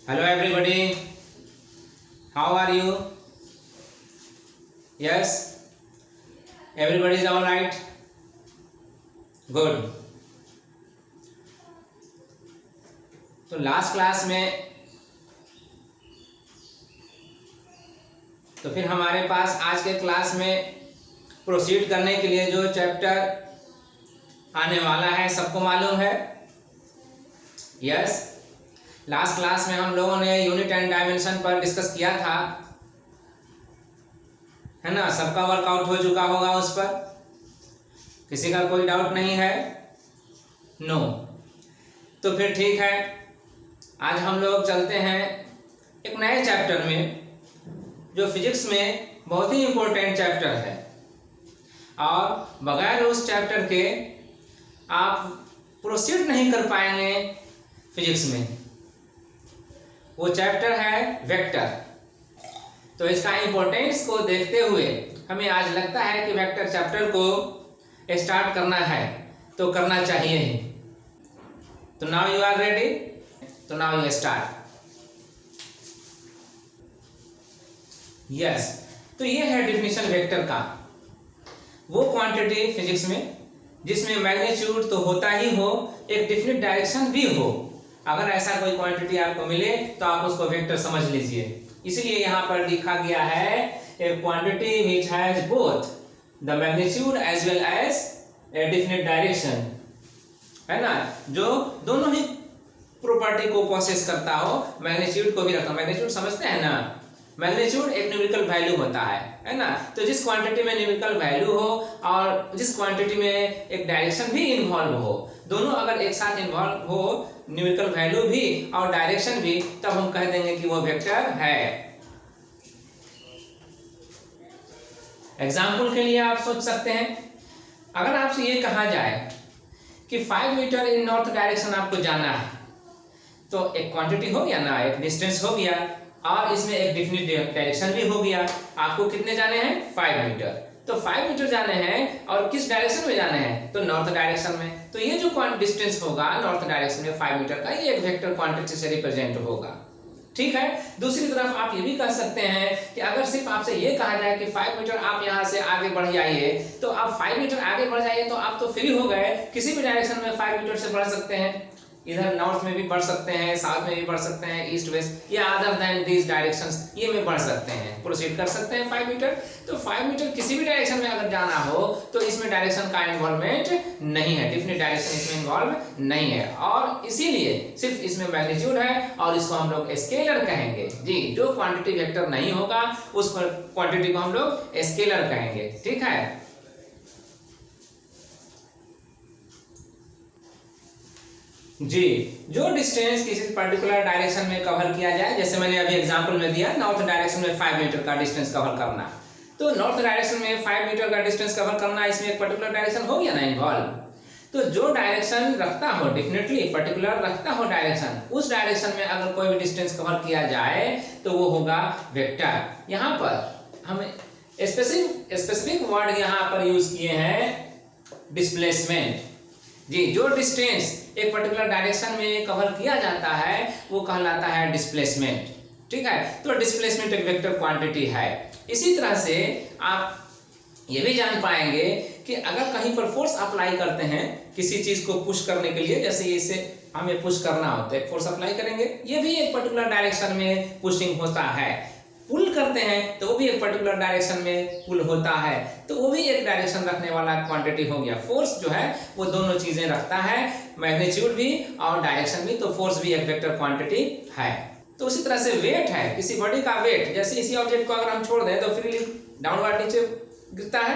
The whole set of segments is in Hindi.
Hello everybody, how are you? Yes, everybody is all right? Good. तो लास्ट क्लास में तो फिर हमारे पास आज के क्लास में प्रोसीड करने के लिए जो चैप्टर आने वाला है सबको मालूम है? यस, लास्ट क्लास में हम लोगों ने यूनिट एंड डायमेंशन पर डिस्कस किया था, है ना? सबका वर्कआउट हो चुका होगा उस पर, किसी का कोई डाउट नहीं है? नो। तो फिर ठीक है, आज हम लोग चलते हैं एक नए चैप्टर में जो फिजिक्स में बहुत ही इम्पोर्टेंट चैप्टर है और बगैर उस चैप्टर के आप प्रोसीड नहीं कर पाएंगे फिजिक्स में। वो चैप्टर है वेक्टर। तो इसका इम्पोर्टेंस को देखते हुए हमें आज लगता है कि वेक्टर चैप्टर को स्टार्ट करना है, तो करना चाहिए ही। तो नाउ यू आर रेडी, तो नाउ यू स्टार्ट। यस, तो ये है डिफिनीशन वेक्टर का। वो क्वांटिटी फिजिक्स में जिसमें मैग्नीट्यूड तो होता ही हो, एक डिफिनिट डायरेक्शन भी हो। अगर ऐसा कोई क्वांटिटी आपको मिले तो आप उसको वेक्टर समझ लीजिए। इसलिए यहाँ पर लिखा गया है a quantity which has both the magnitude as well as a definite direction, है ना? जो दोनों ही प्रॉपर्टी को पोसेस करता हो, मैग्नीट्यूड को भी रखता। मैग्नीट्यूड समझते हैं ना? मैग्नीट्यूड एक न्यूमेरिकल वैल्यू होता है ना? तो जिस क्वांटिटी में न्यूमेरिकल वैल्यू हो और जिस क्वांटिटी में एक डायरेक्शन भी इन्वॉल्व हो, दोनों अगर एक साथ इन्वॉल्व हो, न्यूमेरिकल वैल्यू भी और डायरेक्शन भी, तब हम कह देंगे कि वो वेक्टर है। एग्जाम्पल के लिए आप सोच सकते हैं, अगर आपसे ये कहा जाए कि 5 मीटर इन नॉर्थ डायरेक्शन आपको जाना है, तो एक क्वांटिटी हो गया ना, एक डिस्टेंस हो गया और इसमें एक डिफिनिट डायरेक्शन भी हो गया। आपको कितने जाने हैं? 5 मीटर। तो 5 मीटर जाने हैं और किस डायरेक्शन में जाने हैं? तो नॉर्थ डायरेक्शन में। तो ये जो डिस्टेंस होगा नॉर्थ डायरेक्शन में 5 मीटर का, ये एक वेक्टर क्वांटिटी से रिप्रेजेंट होगा। ठीक है। दूसरी तरफ आप ये भी कह सकते हैं कि अगर सिर्फ आपसे ये कहा जाए कि 5 मीटर आप यहाँ से आगे बढ़ जाइए, तो आप 5 मीटर आगे बढ़ जाइए तो आप तो फ्री हो गए, किसी भी डायरेक्शन में 5 मीटर से बढ़ सकते हैं। इधर नॉर्थ में भी बढ़ सकते हैं, साउथ में भी बढ़ सकते हैं, ईस्ट वेस्ट या अदर देन दीज डायरेक्शंस, ये में बढ़ सकते हैं, प्रोसीड कर सकते हैं 5 मीटर। तो 5 मीटर किसी भी डायरेक्शन में अगर जाना हो तो इसमें डायरेक्शन का इन्वॉल्वमेंट नहीं है, डिफिनिट डायरेक्शन इसमें इन्वॉल्व नहीं है और इसीलिए सिर्फ इसमें मैग्नीट्यूड है और इसको हम लोग स्केलर कहेंगे। जी, जो क्वांटिटी वेक्टर नहीं होगा उस क्वांटिटी को हम लोग स्केलर कहेंगे। ठीक है। जी, जो डिस्टेंस किसी पर्टिकुलर डायरेक्शन में कवर किया जाए, जैसे मैंने अभी एग्जांपल में दिया, नॉर्थ डायरेक्शन में 5 मीटर का डिस्टेंस कवर करना, तो नॉर्थ डायरेक्शन में 5 मीटर का डिस्टेंस कवर करना, इसमें एक पर्टिकुलर डायरेक्शन हो गया ना इन्वॉल्व। तो जो डायरेक्शन रखता हो, डेफिनेटली पर्टिकुलर रखता हो डायरेक्शन, उस डायरेक्शन में अगर कोई भी डिस्टेंस कवर किया जाए तो वो होगा वेक्टर। यहाँ पर हम स्पेसिफिक वर्ड यहाँ पर यूज किए हैं डिस्प्लेसमेंट। जी, जो डिस्टेंस एक पर्टिकुलर डायरेक्शन में कवर किया जाता है वो कहलाता है डिस्प्लेसमेंट। ठीक है। तो डिस्प्लेसमेंट एक वेक्टर क्वांटिटी है। इसी तरह से आप ये भी जान पाएंगे कि अगर कहीं पर फोर्स अप्लाई करते हैं किसी चीज को पुश करने के लिए, जैसे इसे हमें पुश करना होता है, फोर्स अप्लाई करेंगे, ये भी एक पर्टिकुलर डायरेक्शन में पुशिंग होता है। पुल करते हैं तो वो भी एक पर्टिकुलर डायरेक्शन में पुल होता है, तो वो भी एक डायरेक्शन रखने वाला क्वांटिटी हो गया। फोर्स जो है वो दोनों चीजें रखता है, मैग्नीट्यूड भी और डायरेक्शन भी, तो फोर्स भी एक वेक्टर क्वांटिटी है। तो उसी तरह से वेट है, किसी बॉडी का वेट, जैसे इसी ऑब्जेक्ट को अगर हम छोड़ दें तो फ्रीली डाउनवर्ड नीचे गिरता है,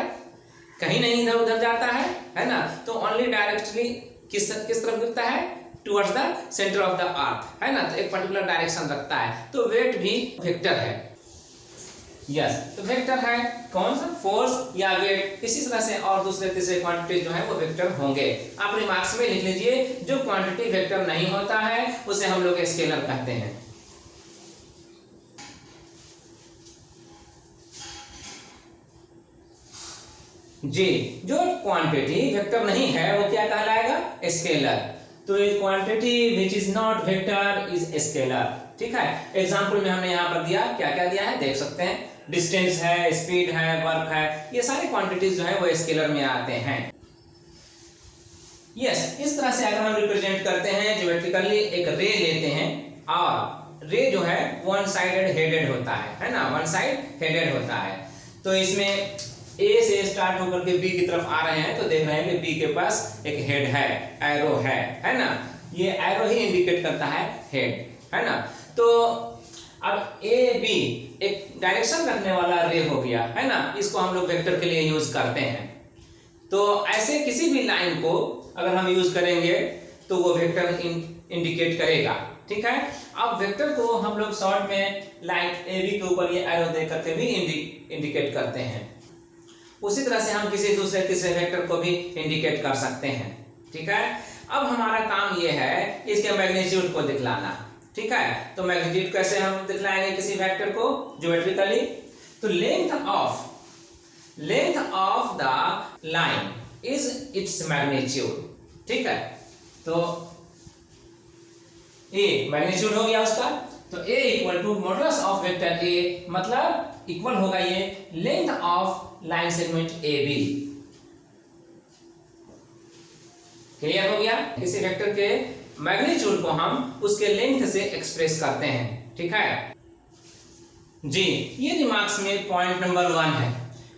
कहीं नहीं इधर उधर जाता है ना? तो ओनली डायरेक्टली किस तरफ गिरता है? Towards the centre of the earth, है ना? तो एक पर्टिकुलर डायरेक्शन रखता है, तो वेट भी वेक्टर है। यस, तो वेक्टर है कौन सा? फोर्स या वेट, इसी तरह से और दूसरे तीसरे क्वांटिटी जो है वो वेक्टर होंगे। आप रिमार्क्स में लिख लीजिए, जो क्वांटिटी वेक्टर नहीं होता है उसे हम लोग स्केलर कहते हैं। जी, जो क्वांटिटी वेक्टर नहीं है वो क्या कहलाएगा? स्केलर। तो एक quantity which is not vector is scalar. ठीक है, एग्जांपल में हमने यहाँ पर दिया, क्या क्या दिया है देख सकते हैं, डिस्टेंस है, स्पीड है, वर्क है, ये सारी क्वांटिटीज जो है वो स्केलर में आते हैं। यस, इस तरह से अगर हम रिप्रेजेंट करते हैं ज्योमेट्रिकली, एक रे लेते हैं और रे जो है वन साइडेड हेडेड होता है ना, वन साइड हेडेड होता है। तो इसमें ए से स्टार्ट होकर के बी की तरफ आ रहे हैं, तो देख रहे हैं कि बी के पास एक हेड है, एरो है ना, ये एरो ही इंडिकेट करता है हेड, है ना। तो अब ए बी एक डायरेक्शन रखने वाला रे हो गया, है ना, इसको हम लोग वेक्टर के लिए यूज करते हैं। तो ऐसे किसी भी लाइन को अगर हम यूज करेंगे तो वो वेक्टर इंडिकेट करेगा। ठीक है, अब वेक्टर को हम लोग शॉर्ट में लाइन ए बी के ऊपर ये एरो दे करके भी इंडिकेट करते हैं। उसी तरह से हम किसी दूसरे तीसरे वेक्टर को भी इंडिकेट कर सकते हैं। ठीक है, अब हमारा काम ये है इसके मैग्नीट्यूड को दिखलाना। ठीक है, तो मैग्नीट्यूड कैसे हम दिखलाएंगे किसी वेक्टर को ज्योमेट्रिकली, तो length of the line is its magnitude. ठीक है, तो ए मैग्नीट्यूड हो गया उसका, तो A equal to modulus of vector A, मतलब इक्वल होगा ये length of line segment A B. Clear हो गया, किसी वेक्टर के मैग्नीट्यूड को हम उसके लेंथ से एक्सप्रेस करते हैं। ठीक है जी, ये रिमार्क्स में पॉइंट नंबर 1 है।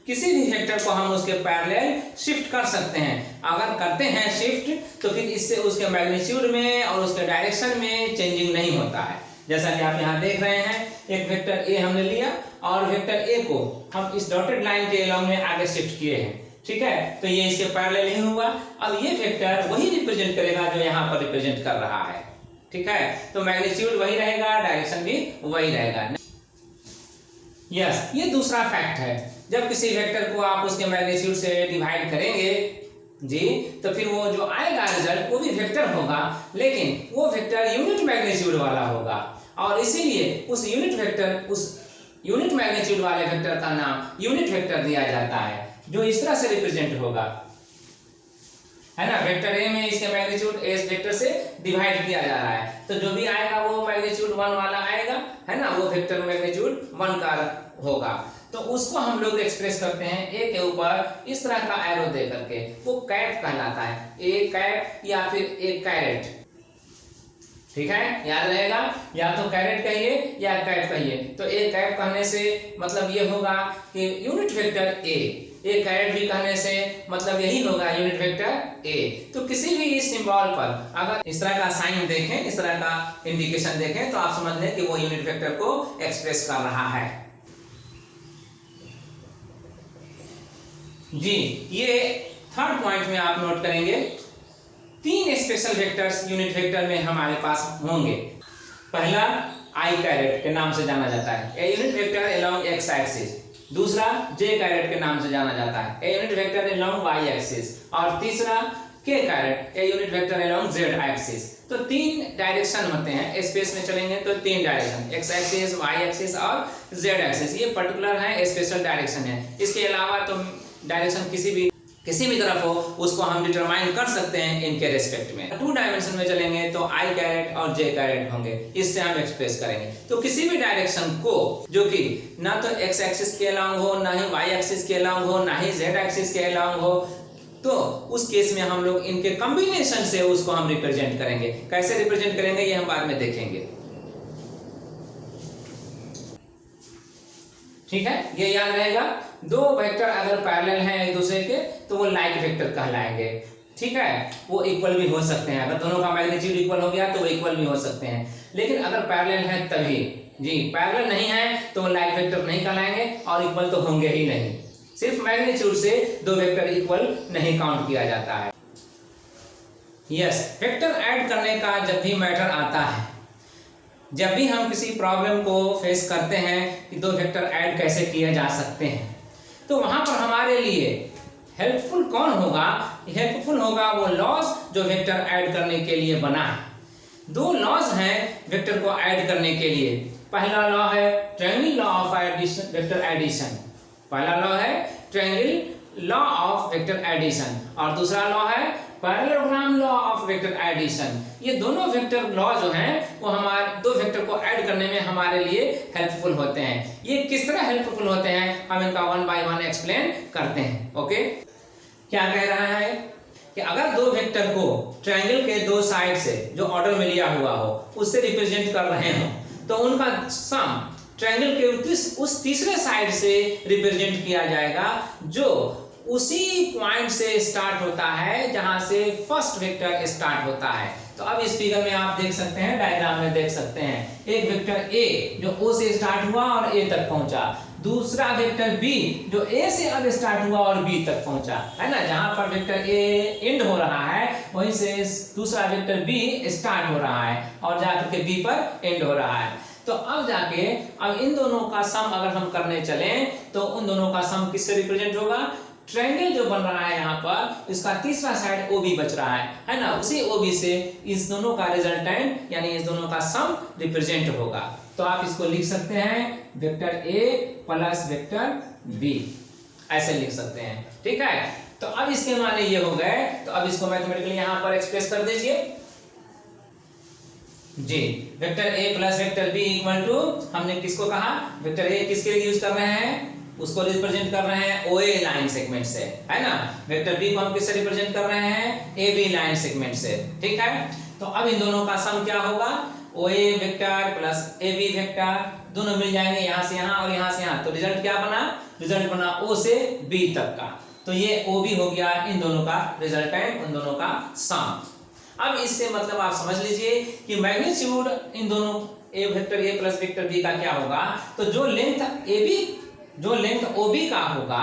किसी भी वेक्टर को हम उसके पैरेलल शिफ्ट कर सकते हैं। अगर करते हैं शिफ्ट तो फिर इससे उसके मैग्नीट्यूड में और उसके डायरेक्शन में चेंजिंग नहीं होता है। जैसा कि आप यहाँ देख रहे हैं, एक वेक्टर ए हमने लिया और वेक्टर ए को हम इस डॉटेड लाइन के अलोंग में आगे शिफ्ट किए हैं। ठीक है, तो ये इसके पैरेलल नहीं हुआ। अब ये वेक्टर वही रिप्रेजेंट करेगा जो यहाँ पर रिप्रेजेंट कर रहा है। ठीक है, तो मैग्नीट्यूड वही रहेगा, डायरेक्शन भी वही रहेगा। यस, ये दूसरा फैक्ट है। जब किसी वेक्टर को आप उसके मैग्नीट्यूड से डिवाइड करेंगे जी, तो फिर वो जो आएगा रिजल्ट वो भी वेक्टर होगा, लेकिन वो वेक्टर यूनिट मैग्नीट्यूड वाला होगा और इसीलिए उस यूनिट मैग्नीट्यूड वाले वेक्टर का नाम यूनिट वेक्टर दिया जाता है, जो इस तरह से रिप्रेजेंट होगा, है ना। वेक्टर ए में इसके मैग्नीट्यूड ए वेक्टर से डिवाइड किया जा रहा है, तो जो भी आएगा वो मैग्नीट्यूड 1 वाला आएगा, है ना, वो वेक्टर मैग्नीट्यूड 1 का होगा। तो उसको हम लोग एक्सप्रेस करते हैं ए के ऊपर इस तरह का एरो दे करके, वो कैप कहलाता है, ए कैप या फिर ए कैरेट। ठीक है, याद रहेगा, या तो कैरेट कहिए या कैप कहिए। तो ए कैप कहने से मतलब ये होगा कि यूनिट वेक्टर ए कैरेट भी कहने से मतलब यही होगा यूनिट वेक्टर ए। तो किसी भी इस सिंबल पर अगर इस तरह का साइन देखें, इस तरह का इंडिकेशन देखें, तो आप समझ लें कि वो यूनिट वेक्टर को एक्सप्रेस कर रहा है। जी, ये थर्ड पॉइंट में आप नोट करेंगे, 3 स्पेशल वेक्टर्स यूनिट वेक्टर में हमारे पास होंगे। पहला आई कैरेट के नाम से जाना जाता है, a unit vector along x axis. दूसरा जे कैरेट के नाम से जाना जाता है, a unit vector along y axis. और तीसरा k caret, a unit vector along z axis. तो 3 डायरेक्शन होते हैं, स्पेस में चलेंगे तो 3 direction, x axis, y axis और जेड एक्सिस। ये पर्टिकुलर है, स्पेशल डायरेक्शन है। इसके अलावा तो डायरेक्शन किसी भी तरफ हो उसको हम डिटरमाइन कर सकते हैं इनके रेस्पेक्ट में। 2 डायमेंशन में चलेंगे तो आई कैरेट और जे कैरेट होंगे, इससे हम एक्सप्रेस करेंगे। तो किसी भी डायरेक्शन को जो कि ना तो एक्स एक्सिस के अलोंग हो, ना ही वाई एक्सिस के अलोंग हो, ना ही जेड एक्सिस के अलोंग हो, तो उस केस में हम लोग इनके कॉम्बिनेशन से उसको हम रिप्रेजेंट करेंगे। कैसे रिप्रेजेंट करेंगे ये हम बाद में देखेंगे। ठीक है, ये याद रहेगा। 2 वेक्टर अगर पैरेलल हैं एक दूसरे के तो वो लाइक वेक्टर कहलाएंगे। ठीक है, वो इक्वल भी हो सकते हैं, अगर दोनों का मैग्नीट्यूड इक्वल हो गया तो वो इक्वल भी हो सकते हैं, लेकिन अगर पैरेलल है तभी। जी, पैरेलल नहीं है तो वो लाइक वेक्टर नहीं कहलाएंगे और इक्वल तो होंगे ही नहीं। सिर्फ मैग्नीट्यूड से 2 वेक्टर इक्वल नहीं काउंट किया जाता है। यस, वेक्टर ऐड करने का जब भी मैटर आता है, जब भी हम किसी प्रॉब्लम को फेस करते हैं कि 2 वेक्टर ऐड कैसे किए जा सकते हैं, तो वहां पर हमारे लिए हेल्पफुल कौन होगा? हेल्पफुल होगा वो लॉज जो वेक्टर ऐड करने के लिए बना है। 2 लॉज हैं वेक्टर को ऐड करने के लिए। पहला लॉ है triangle law of addition, vector addition. पहला लॉ है triangle law of vector addition और दूसरा लॉ है parallelogram law of vector addition. ये दोनों वेक्टर लॉ जो हैं वो हमारे दो वेक्टर को ऐड करने में हमारे लिए हेल्पफुल होते हैं। ये किस तरह हेल्पफुल होते हैं हम इनका वन बाय वन एक्सप्लेन करते हैं। ओके, क्या कह रहा है कि अगर दो वेक्टर को ट्रायंगल के दो साइड से जो ऑर्डर में लिया हुआ हो उससे रिप्रेजेंट कर रहे हो तो उनका सम ट्रायंगल के उस तीसरे साइड से रिप्रेजेंट किया जाएगा जो उसी पॉइंट से स्टार्ट होता है जहां से फर्स्ट वेक्टर स्टार्ट होता है। तो अब इस फिगर में आप देख सकते हैं, डायग्राम में देख सकते हैं, एक वेक्टर ए जो ओ से स्टार्ट हुआ और ए तक पहुंचा, दूसरा वेक्टर बी जो ए से अब स्टार्ट हुआ और बी तक पहुंचा, है ना। जहां पर वेक्टर ए एंड हो रहा है वहीं से दूसरा वेक्टर बी स्टार्ट हो रहा है और जाकर के बी पर एंड हो रहा है। तो अब जाके अब इन दोनों का सम अगर हम करने चलें तो उन दोनों का सम किससे रिप्रेजेंट होगा, ट्रायंगल जो बन रहा है यहाँ पर इसका तीसरा साइड OB बच रहा है ना, उसी OB से इस दोनों का रिजल्टेंट यानी इस दोनों का सम रिप्रेजेंट होगा। तो आप इसको लिख सकते हैं vector A plus vector B, ऐसे लिख सकते हैं, ठीक है। तो अब इसके माने ये हो गए, तो अब इसको मैथमेटिकली यहाँ पर एक्सप्रेस कर दीजिए जी। Vector A plus vector B equal to, हमने किसको कहा, वेक्टर A किसके लिए यूज कर रहे हैं, उसको रिप्रेजेंट कर रहे हैं OA लाइन सेगमेंट से, है ना। वेक्टर B को हम किससे रिप्रेजेंट कर रहे हैं, AB लाइन सेगमेंट से, ठीक है। तो अब इन दोनों का सम क्या होगा, OA vector plus AB vector, दोनों मिल जाएंगे यहाँ से यहाँ और यहाँ से यहाँ। तो रिजल्ट क्या बना, रिजल्ट बना O से B तक का। तो ये OB हो गया इन दोनों का रिजल्टेंट, उन दोनों का सम। अब इससे मतलब आप समझ लीजिए कि मैग्नीट्यूड इन दोनों A vector A plus vector B का क्या होगा। तो जो लेंथ OB का होगा,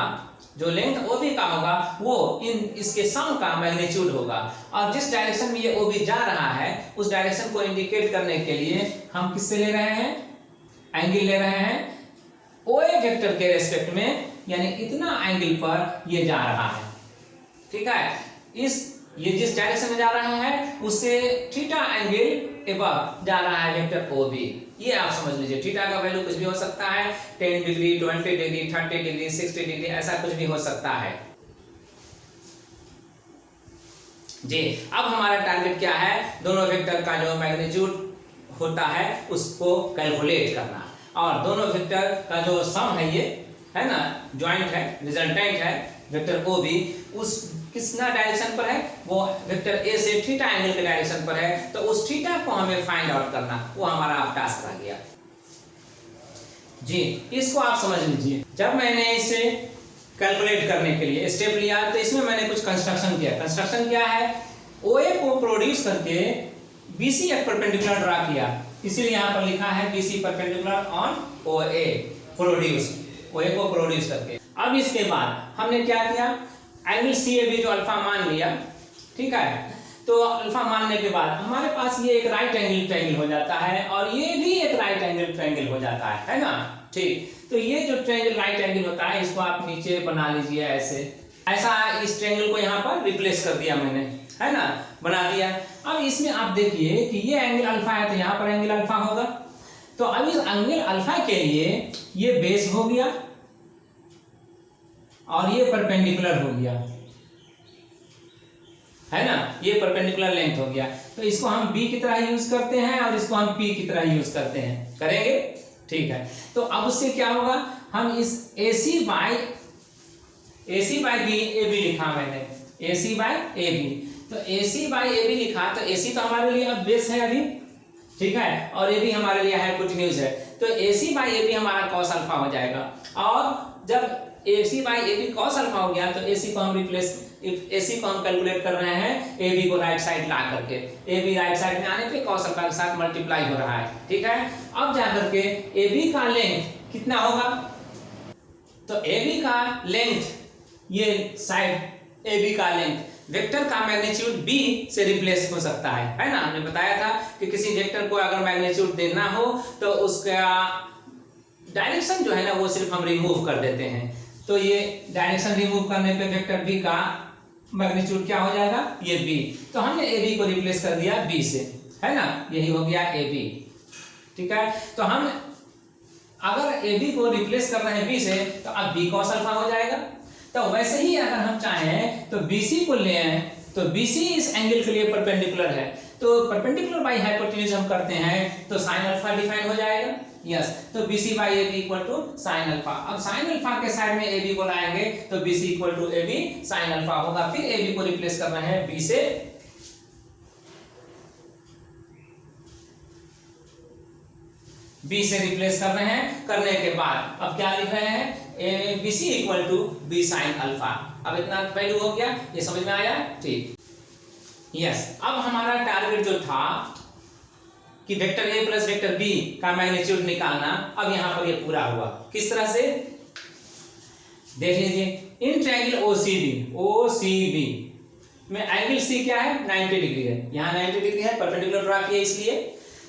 जो लेंथ OB का होगा वो इसके सम का मैग्नीट्यूड होगा। और जिस डायरेक्शन में ये OB जा रहा है उस डायरेक्शन को इंडिकेट करने के लिए हम किससे ले रहे हैं, एंगल ले रहे हैं OA वेक्टर के रेस्पेक्ट में, यानी इतना एंगल पर ये जा रहा है, ठीक है। ये जिस डायरेक्शन में जा रहा है उससे थीटा एंगल एबव जा रहा है वेक्टर OB। ये आप समझ लीजिए, थीटा का वैल्यू कुछ भी हो सकता है, 10 डिग्री, 20 डिग्री, 30 डिग्री, 60 डिग्री, ऐसा कुछ भी हो सकता है जी। अब हमारा टारगेट क्या है, दोनों वेक्टर का जो मैग्नीट्यूड होता है उसको कैलकुलेट करना, और दोनों वेक्टर का जो सम है ये, है ना, ज्वाइंट है, रिजल्टेंट है वेक्टर OB, उस किसना डायरेक्शन पर है, वो वेक्टर A से थीटा एंगल के डायरेक्शन पर है। तो उस थीटा को हमें फाइंड आउट करना, वो हमारा अब टास्क रह गया जी। इसको आप समझ लीजिए, जब मैंने इसे कैलकुलेट करने के लिए स्टेप लिया तो इसमें मैंने कुछ कंस्ट्रक्शन किया। कंस्ट्रक्शन क्या है, OA को प्रोड्यूस करके BC एक परपेंडिकुलर ड्रा किया, इसीलिए यहाँ पर लिखा है BC perpendicular on OA, produce, OA को प्रोड्यूस करके। अब इसके बाद हमने क्या किया, एंगल CAB जो अल्फा मान लिया, ठीक है। तो अल्फा मानने के बाद हमारे पास ये एक राइट एंगल ट्रायंगल हो जाता है और ये भी एक राइट एंगल ट्रायंगल हो जाता है ना, ठीक। तो ये जो ट्रायंगल राइट एंगल होता है इसको आप नीचे बना लीजिए ऐसे, ऐसा इस ट्रायंगल को यहाँ पर रिप्लेस कर दिया मैंने, है ना, बना दिया। अब इसमें आप देखिए कि ये एंगल अल्फा है तो यहाँ पर एंगल अल्फा होगा। तो अब इस एंगल अल्फा के लिए ये बेस हो गया और ये परपेंडिकुलर हो गया, है ना, ये परपेंडिकुलर लेंथ हो गया। तो इसको हम B की तरह यूज करते हैं और इसको हम P की तरह यूज करते हैं, करेंगे, ठीक है। तो अब उससे क्या होगा, हम इस AC बाय B AB लिखा मैंने, AC बाय AB। तो AC बाय AB लिखा तो AC तो हमारे लिए अब बेस है अभी, ठीक है, और AB हमारे लिए हाइपोटेन्यूज है। तो AC बाय AB हमारा cos अल्फा हो जाएगा, और जब AC by AB cos alpha हो गया तो AC को हम कैलकुलेट कर रहे हैं AB को राइट साइड ला करके, AB राइट साइड में आने पे cos अल्फा के साथ मल्टीप्लाई हो रहा है, ठीक है। अब जाकर के AB का लेंथ कितना होगा, तो AB का लेंथ, ये साइड AB का लेंथ वेक्टर का मैग्नीट्यूड B से रिप्लेस हो सकता है ना। हमने बताया था कि किसी वेक्टर को अगर मैग्नीट्यूड देना हो तो उसका डायरेक्शन जो है ना वो सिर्फ हम रिमूव कर देते हैं। तो ये डायरेक्शन रिमूव करने पे वेक्टर B का मैग्नीट्यूड क्या हो जाएगा, ये B। तो हमने AB को रिप्लेस कर दिया B से, है ना, यही हो गया AB, ठीक है। तो हम अगर AB को रिप्लेस कर रहे हैं B से तो अब B cos अल्फा हो जाएगा। तो वैसे ही अगर हम चाहें तो BC को लें, तो BC इस एंगल के लिए परपेंडिकुलर है, तो परपेंडिकुलर बाई हाइपोटेन्यूज हम करते हैं तो साइन अल्फा डिफाइन हो जाएगा। यस, तो BC by AB equal to sine alpha. अब साइन अल्फा के साइड में AB को लाएंगे तो BC equal to AB sine alpha होगा। फिर AB को रिप्लेस करना है B से, B से रिप्लेस कर रहे हैं। करने के बाद अब क्या लिख रहे हैं, BC equal to B sine alpha. अब इतना वैल्यू हो गया, ये समझ में आया? ठीक। यस, अब हमारा टारगेट जो था कि vector A plus vector B का मैग्नीट्यूड निकालना, अब यहां पर ये पूरा हुआ। किस तरह से देख लीजिए, इन ट्रायंगल OCB में एंगल C क्या है, 90 डिग्री है। यहाँ 90 डिग्री है, परपेंडिकुलर ड्रा किया इसलिए।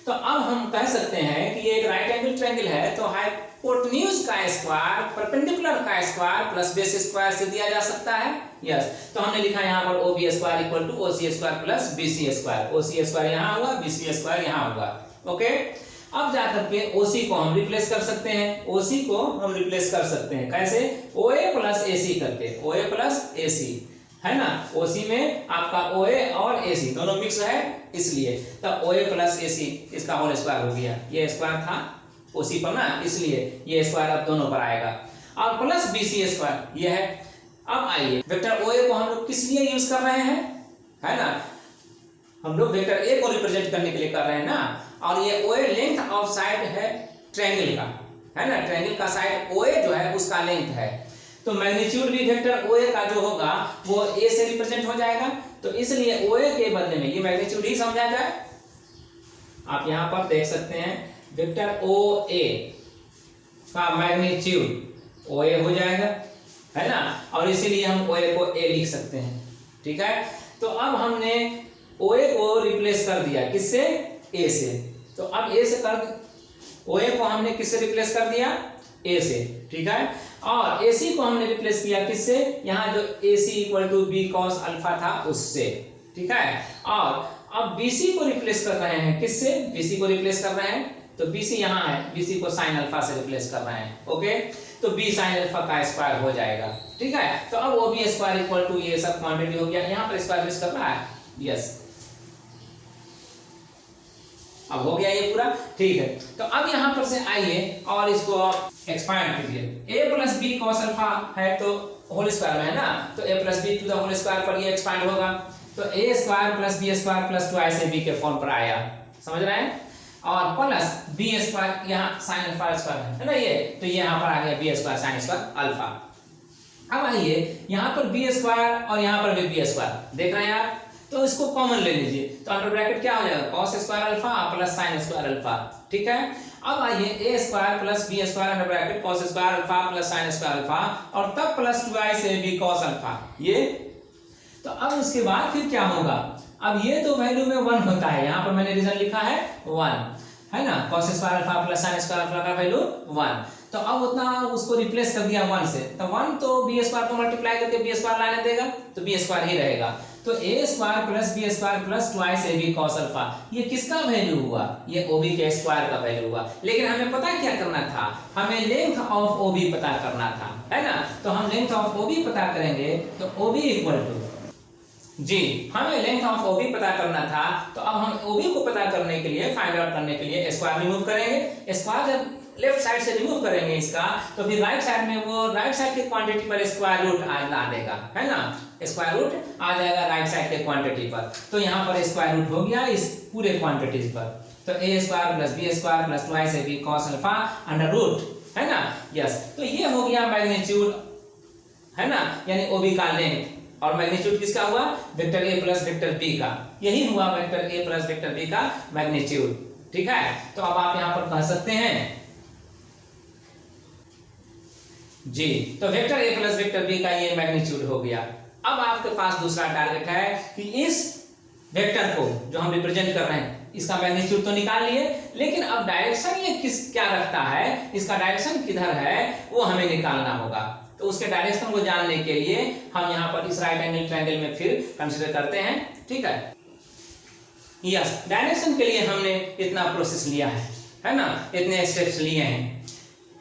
तो अब हम कह सकते हैं कि ये एक राइट एंगल ट्रायंगल है, तो हाइपोटेन्यूज का स्क्वायर परपेंडिकुलर का स्क्वायर प्लस बेस स्क्वायर से दिया जा सकता है। यस, तो हमने लिखा यहाँ पर OB square equal to OC square plus BC square. OC square यहाँ हुआ, BC स्क्वायर यहाँ हुआ। ओके, अब जाकर के OC को हम रिप्लेस कर सकते हैं। OC को हम रिप्लेस कर सकते हैं कैसे, OA प्लस AC करके, OA प्लस AC है ना। OC में आपका OA और AC दोनों मिक्स है, इसलिए तो OA प्लस AC इसका होल स्क्वायर हो गया। ये स्क्वायर था OC पर ना, इसलिए ये स्क्वायर अब दोनों पर आएगा। और प्लस BC स्क्वायर ये है। अब आइए, वेक्टर OA को हम लोग किस लिए यूज कर रहे हैं, है ना, हम लोग वेक्टर A को रिप्रेजेंट करने के लिए कर रहे हैं ना। और ये OA लेंथ ऑफ साइड है ट्रायंगल का, है ना, ट्रायंगल का साइड OA जो है उसका लेंथ है। तो मैग्नीट्यूड भी वेक्टर OA का जो होगा वो A से रिप्रेजेंट हो जाएगा। तो इसलिए OA के बदले में ये मैग्नीट्यूड ही समझा जाए। आप यहां पर देख सकते हैं वेक्टर OA का मैग्नीट्यूड OA हो जाएगा, है ना, और इसीलिए हम OA को A लिख सकते हैं। ठीक है, तो अब हमने OA को रिप्लेस कर दिया किससे, A से। तो अब A से कर, OA को हमने किससे रिप्लेस कर दिया, A से। ठीक है, और AC को हमने रिप्लेस किया किससे, यहाँ जो AC equal to B cos alpha था उससे। ठीक है, और अब BC को रिप्लेस कर रहे हैं किससे, BC को रिप्लेस कर रहे हैं, तो BC यहाँ है, BC को साइन अल्फा से रिप्लेस कर रहे हैं। ओके, तो B साइन अल्फा का स्क्वायर हो जाएगा। ठीक है, तो अब OB स्क्वायर इक्वल टू ये सब क्वांटिटी हो गया। यहाँ पर स्क्वायर मिस कर रहा है, यस, अब हो गया ये पूरा। ठीक है, तो अब यहाँ पर से आइए और इसको एक्सपांड कीजिए। A plus B cos alpha है तो होल स्क्वायर में है ना, तो A plus B to the whole square पर ये एक्सपांड होगा। तो A square plus B square plus 2AC के फॉर्म पर आया, समझ रहे हैं, और प्लस B स्क्वायर यहाँ साइन अल्फा स्क्वायर है ना ये, तो ये यहाँ पर आ गया B square sine square alpha. अब आइए यहाँ पर B स्क्वायर और यहाँ पर भी B स्क्वायर देख रहे हैं आप, तो इसको कॉमन ले लीजिए। तो अंडर ब्रैकेट क्या हो जाएगा, cos square alpha plus sine square alpha. ठीक है, अब आइए A square plus B square under bracket cos square alpha plus sine square alpha, और तब प्लस 2i से B cos अल्फा ये। तो अब उसके बाद फिर क्या होगा, अब ये तो वैल्यू में 1 होता है, यहाँ पर मैंने रीजन लिखा है 1, है ना, cos square alpha plus sine square alpha का वैल्यू 1। तो अब उतना उसको रिप्लेस कर दिया 1 से, तो 1 तो B स्क्वायर को मल्टीप्लाई करके B स्क्वायर लाने देगा, तो B स्क्वायर ही रहेगा। तो A square plus B square plus 2AC cos alpha, ये किसका वैल्यू हुआ, ये OB के स्क्वायर का वैल्यू हुआ। लेकिन हमें पता क्या करना था, हमें लेंथ ऑफ OB पता करना था, है ना। तो हम लेंथ ऑफ OB पता करेंगे, तो OB इक्वल टू जी, हमें लेंथ ऑफ OB पता करना था। तो अब हम OB को पता करने के लिए, फाइंड आउट करने के लिए स्क्वायर रिमूव करेंगे। स्क्वायर जब लेफ्ट साइड से रिमूव करेंगे इसका, तो फिर राइट साइड में वो राइट साइड की क्वांटिटी पर स्क्वायर रूट ला देगा, है ना, स्क्वायर रूट आ जाएगा राइट साइड के क्वांटिटी पर। तो यहाँ पर स्क्वायर रूट हो गया इस पूरे क्वांटिटीज पर। तो A square plus B square plus 2AC cos alpha under root, है ना, यस। तो ये हो गया मैग्नीट्यूड, है ना, यानी OB का लेंथ। और मैग्नीट्यूड किसका हुआ, vector A plus vector B का, यही हुआ vector A plus vector B का मैग्नीट्यूड। ठीक है, तो अब आप यहाँ पर कह सकते हैं जी, तो vector A plus vector B का ये मैग्नीट्यूड हो गया। अब आपके पास दूसरा टारगेट है कि इस वेक्टर को जो हम रिप्रेजेंट कर रहे हैं इसका मैग्नीट्यूड तो निकाल लिए, लेकिन अब डायरेक्शन ये किस क्या रखता है, इसका डायरेक्शन किधर है वो हमें निकालना होगा। तो उसके डायरेक्शन को जानने के लिए हम यहाँ पर इस राइट एंगल ट्रायंगल में फिर कंसीडर करते हैं। ठीक है, यस, डायरेक्शन के लिए हमने इतना प्रोसेस लिया है ना, इतने स्टेप्स लिए हैं।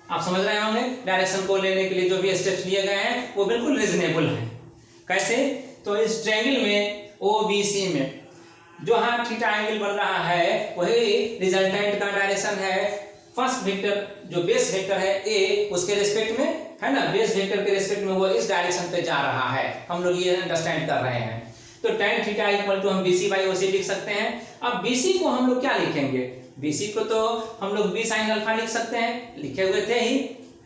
आप समझ रहे होंगे डायरेक्शन को लेने के लिए जो भी स्टेप्स लिए गए हैं वो बिल्कुल रीजनेबल हैं। कैसे? तो इस ट्रायंगल में OBC में जो हाँ थीटा एंगल बन रहा है वही रिजल्टेंट का डायरेक्शन है। फर्स्ट वेक्टर जो बेस वेक्टर है A उसके रिस्पेक्ट में है ना, बेस वेक्टर के रिस्पेक्ट में वो इस डायरेक्शन पे जा रहा है। हम लोग ये अंडरस्टैंड कर रहे हैं। तो tan थीटा इक्वल टू हम BC बाई OC लिख सकते हैं। अब BC को हम लोग क्या लिखेंगे? BC को तो हम लोग B sin अल्फा लिख सकते हैं, लिखे हुए थे ही,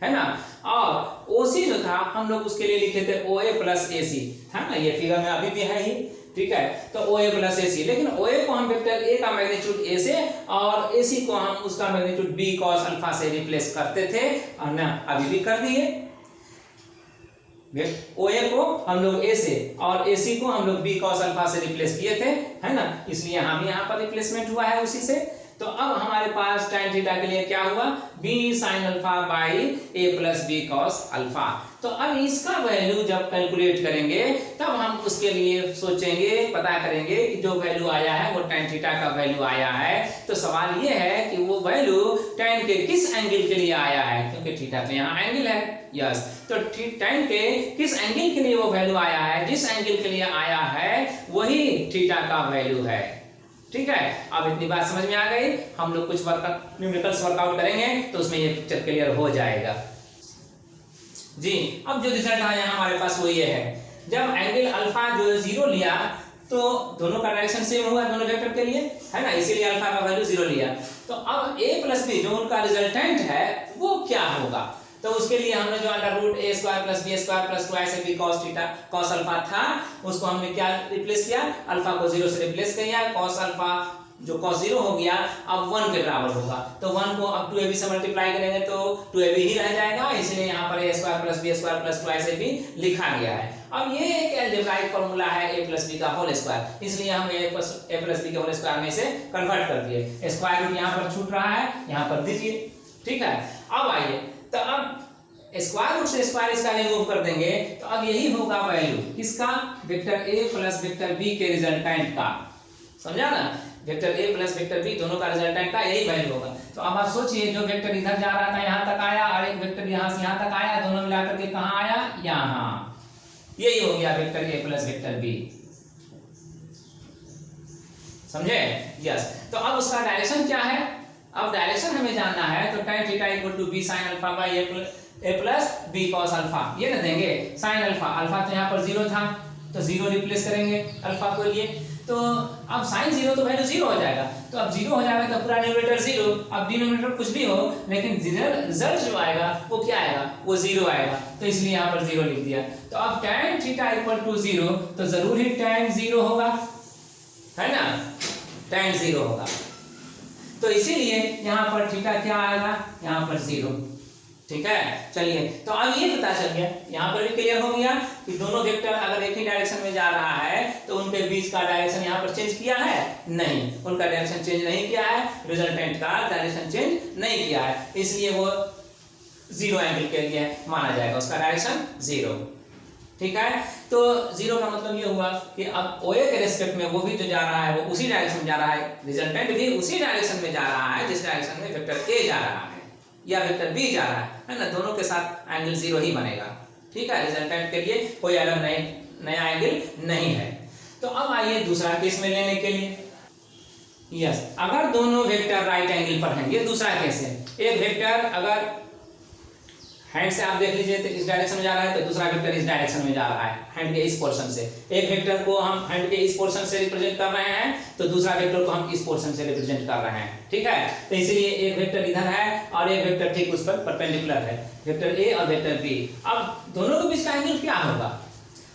है ना। और OC जो था हम लोग उसके लिए लिखे थे OA प्लस AC, है ना, ये फिगर में अभी भी है ही, ठीक है। तो OA प्लस AC, लेकिन OA को हम वेक्टर A का मैग्नीट्यूड A से और AC को हम उसका मैग्नीट्यूड B cos अल्फा से रिप्लेस करते थे और ना अभी भी कर दिए। OA को हम लोग A से और AC को हम लोग B cos अल्फा से रिप्लेस किए थे, है ना, इसलिए हम यहाँ पर रिप्लेसमेंट हुआ है उसी से। तो अब हमारे पास tan थीटा के लिए क्या हुआ? B sin alpha by A plus B cos alpha. तो अब इसका वैल्यू जब कैलकुलेट करेंगे तब हम उसके लिए सोचेंगे, पता करेंगे कि जो वैल्यू आया है वो tan थीटा का वैल्यू आया है। तो सवाल ये है कि वो वैल्यू tan के किस एंगल के लिए आया है, क्योंकि थीटा तो यहाँ एंगल है। यस, तो tan के किस एंगल के लिए वो वैल्यू आया है? जिस एंगल के लिए आया है वही थीटा का वैल्यू है। ठीक है, अब इतनी बात समझ में आ गई। हम लोग कुछ न्यूमेरिकल्स वर्कआउट करेंगे तो उसमें ये पिक्चर क्लियर हो जाएगा जी। अब जो रिजल्ट आया हमारे पास वो ये है, जब एंगल अल्फा जो 0 लिया तो दोनों का डायरेक्शन सेम हुआ दोनों वेक्टर के लिए, है ना, इसीलिए अल्फा का वैल्यू 0 लिया। तो अब A प्लस B जो उनका रिजल्टेंट है वो क्या होगा? तो उसके लिए हमने जो under root A square plus B square plus 2AC cos theta cos alpha था उसको हमने क्या रिप्लेस किया? अल्फा को 0 से रिप्लेस किया। cos अल्फा जो cos 0 हो गया अब 1 के बराबर होगा। तो 1 को अब 2AB से मल्टीप्लाई करेंगे तो 2AB ही रह जाएगा, इसलिए यहाँ पर A square plus B square plus 2AC लिखा गया है। अब ये एक अलजेब्राइक फार्मूला है A प्लस B का होल स्क्वायर, इसलिए हम A प्लस B के होल स्क्वायर में से कन्वर्ट कर दिए। स्क्वायर रूट यहाँ पर छूट रहा है, यहाँ पर दीजिए, ठीक है। अब आइए, तो अब स्क्वायर रूट से स्क्वायर इसका रिमूव कर देंगे तो अब यही होगा वैल्यू किसका? Vector A plus vector B के रिजल्टेंट का। समझा ना? Vector A plus vector B दोनों का रिजल्टेंट का यही वैल्यू होगा। तो अब आप सोचिए, जो वेक्टर इधर जा रहा था यहाँ तक आया और एक वेक्टर यहाँ से यहाँ तक आया, दोनों मिलाकर के कहाँ आया? यहाँ। यही हो गया vector A plus vector B। समझे? यस। तो अब उसका डायरेक्शन क्या है? अब डायरेक्शन हमें जानना है, तो tan theta equal to B sin alpha by A plus B cos alpha, ये ना देंगे। sin अल्फा, अल्फा तो यहाँ पर 0 था तो 0 रिप्लेस करेंगे अल्फा को लिए, तो अब sin 0 तो वैल्यू 0 हो जाएगा। तो अब 0 हो जाएगा तो पूरा न्यूमरेटर 0, अब डिनोमिनेटर कुछ भी हो लेकिन रिजल्ट जो आएगा वो क्या आएगा? वो 0 आएगा, तो इसलिए यहाँ पर 0 लिख दिया। तो अब tan थीटा इक्वल टू 0 तो जरूर ही tan 0 होगा, है ना, tan 0 होगा। तो इसीलिए यहाँ पर थीटा क्या आएगा? यहाँ पर 0, ठीक है। चलिए, तो अब ये पता चल गया, यहाँ पर भी क्लियर हो गया कि दोनों वेक्टर अगर एक ही डायरेक्शन में जा रहा है तो उनके बीच का डायरेक्शन यहाँ पर चेंज किया है? नहीं, उनका डायरेक्शन चेंज नहीं किया है, रिजल्टेंट का डायरेक्शन चेंज नहीं किया है, इसलिए वो 0 एंगल के लिए माना जाएगा, उसका डायरेक्शन 0, ठीक है। तो 0 का मतलब ये हुआ कि अब OA के रेस्पेक्ट में वो भी जो जा रहा है वो उसी डायरेक्शन में जा रहा है, रिजल्टेंट भी उसी डायरेक्शन में जा रहा है जिस डायरेक्शन में वेक्टर A जा रहा है या वेक्टर B जा रहा है ना, दोनों के साथ एंगल 0 ही बनेगा, ठीक है। रिजल्टेंट के लिए कोई अलग नया एंगल नहीं है। तो अब आइए दूसरा केस में लेने के लिए। यस, अगर दोनों वेक्टर राइट एंगल पर हैं, ये दूसरा केस है। एक वेक्टर अगर हैंड से आप देख लीजिए तो इस डायरेक्शन में जा रहा है तो दूसरा वेक्टर इस डायरेक्शन में जा रहा है, हैंड के इस पोर्शन से। एक वेक्टर को हम हैंड के इस पोर्शन से रिप्रेजेंट कर रहे हैं तो दूसरा वेक्टर को हम इस पोर्शन से रिप्रेजेंट कर रहे हैं, ठीक है। तो इसीलिए एक वेक्टर इधर है और एक वेक्टर ठीक उस पर परपेंडिकुलर है, वेक्टर A और वेक्टर B। अब दोनों के बीच का एंगल क्या होगा?